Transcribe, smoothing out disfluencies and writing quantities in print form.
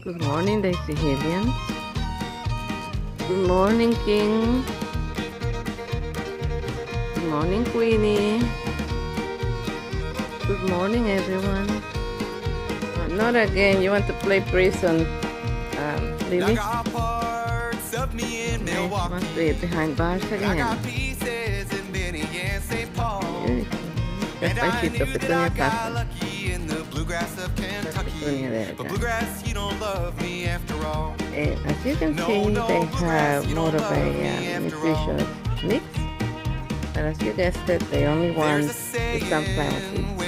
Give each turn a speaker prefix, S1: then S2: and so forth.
S1: Good morning, Daisy Hillian. Good morning, King. Good morning, Queenie. Good morning, everyone. Not again. You want to play prison, Lily? Must be behind bars again. Despacito, Petunia Casa. Petunia there, as you can see, they have more of a nutritious mix. But as you guessed it, the only one is sunflower seeds.